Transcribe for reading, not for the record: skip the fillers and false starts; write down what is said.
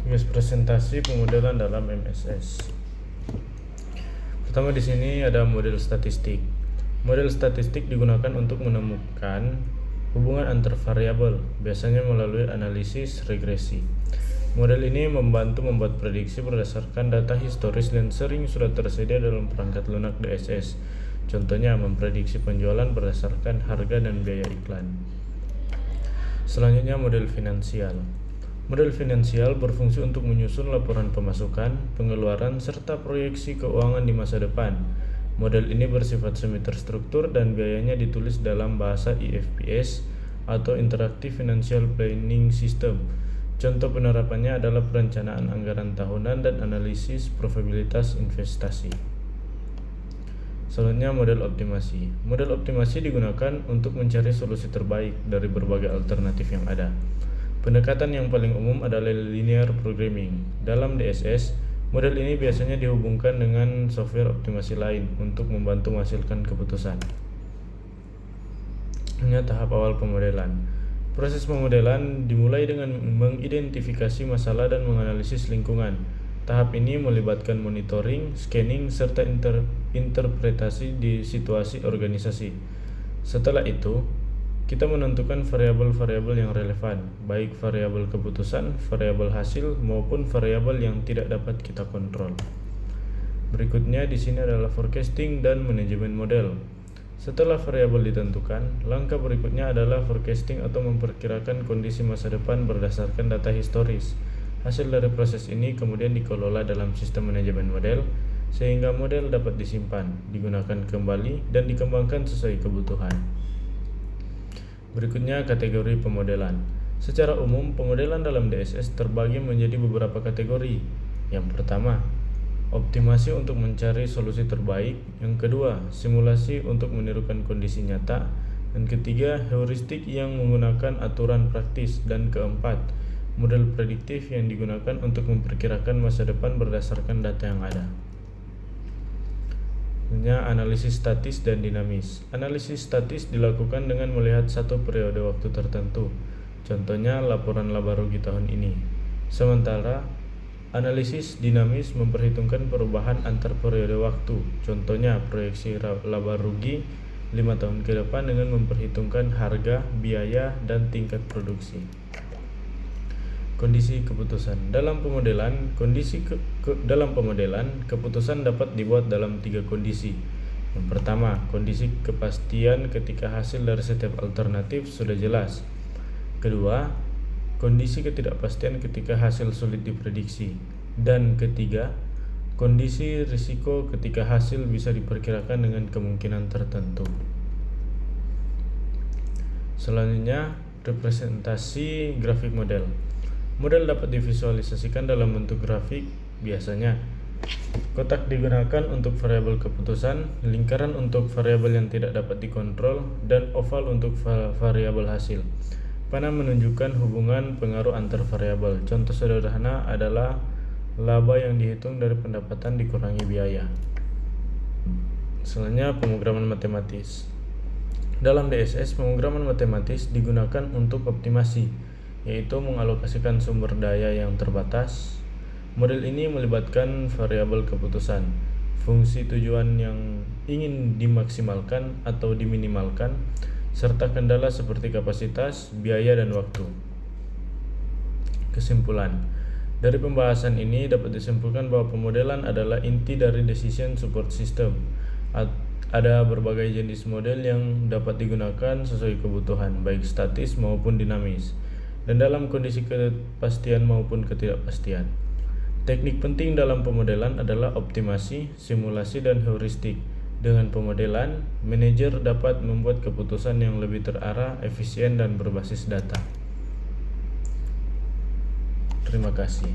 Tugas presentasi pemodelan dalam MSS. Pertama di sini ada model statistik. Model statistik digunakan untuk menemukan hubungan antar variabel, biasanya melalui analisis regresi. Model ini membantu membuat prediksi berdasarkan data historis dan sering sudah tersedia dalam perangkat lunak DSS. Contohnya memprediksi penjualan berdasarkan harga dan biaya iklan. Selanjutnya model finansial. Model finansial berfungsi untuk menyusun laporan pemasukan, pengeluaran, serta proyeksi keuangan di masa depan. Model ini bersifat semi terstruktur dan biayanya ditulis dalam bahasa IFPS atau Interactive Financial Planning System. Contoh penerapannya adalah perencanaan anggaran tahunan dan analisis probabilitas investasi. Selanjutnya model optimasi. Model optimasi digunakan untuk mencari solusi terbaik dari berbagai alternatif yang ada. Pendekatan yang paling umum adalah linear programming. Dalam DSS, model ini biasanya dihubungkan dengan software optimasi lain untuk membantu menghasilkan keputusan. Ini tahap awal pemodelan. Proses pemodelan dimulai dengan mengidentifikasi masalah dan menganalisis lingkungan. Tahap ini melibatkan monitoring, scanning, serta interpretasi di situasi organisasi. Setelah itu, kita menentukan variabel-variabel yang relevan, baik variabel keputusan, variabel hasil, maupun variabel yang tidak dapat kita kontrol. Berikutnya di sini adalah forecasting dan manajemen model. Setelah variabel ditentukan, langkah berikutnya adalah forecasting atau memperkirakan kondisi masa depan berdasarkan data historis. Hasil dari proses ini kemudian dikelola dalam sistem manajemen model, sehingga model dapat disimpan, digunakan kembali, dan dikembangkan sesuai kebutuhan. Berikutnya kategori pemodelan. Secara umum, pemodelan dalam DSS terbagi menjadi beberapa kategori. Yang pertama, optimasi untuk mencari solusi terbaik. Yang kedua, simulasi untuk menirukan kondisi nyata. Dan ketiga, heuristik yang menggunakan aturan praktis. Dan keempat, model prediktif yang digunakan untuk memperkirakan masa depan berdasarkan data yang ada. Analisis statis dan dinamis. Analisis statis dilakukan dengan melihat satu periode waktu tertentu, contohnya laporan laba rugi tahun ini. Sementara analisis dinamis memperhitungkan perubahan antar periode waktu, contohnya proyeksi laba rugi 5 tahun ke depan dengan memperhitungkan harga, biaya, dan tingkat produksi. Kondisi keputusan. Dalam pemodelan, keputusan dapat dibuat dalam 3 kondisi. Yang pertama, kondisi kepastian ketika hasil dari setiap alternatif sudah jelas. Kedua, kondisi ketidakpastian ketika hasil sulit diprediksi. Dan ketiga, kondisi risiko ketika hasil bisa diperkirakan dengan kemungkinan tertentu. Selanjutnya, representasi grafik model. Model dapat divisualisasikan dalam bentuk grafik, biasanya kotak digunakan untuk variabel keputusan, lingkaran untuk variabel yang tidak dapat dikontrol, dan oval untuk variabel hasil. Panah menunjukkan hubungan pengaruh antar variabel. Contoh sederhana adalah laba yang dihitung dari pendapatan dikurangi biaya. Selanjutnya pemrograman matematis. Dalam DSS, pemrograman matematis digunakan untuk optimasi, yaitu mengalokasikan sumber daya yang terbatas. Model ini melibatkan variabel keputusan, fungsi tujuan yang ingin dimaksimalkan atau diminimalkan, serta kendala seperti kapasitas, biaya, dan waktu. Kesimpulan. Dari pembahasan ini dapat disimpulkan bahwa pemodelan adalah inti dari decision support system. Ada berbagai jenis model yang dapat digunakan sesuai kebutuhan, baik statis maupun dinamis, dan dalam kondisi kepastian maupun ketidakpastian. Teknik penting dalam pemodelan adalah optimasi, simulasi, dan heuristik. Dengan pemodelan, manajer dapat membuat keputusan yang lebih terarah, efisien, dan berbasis data. Terima kasih.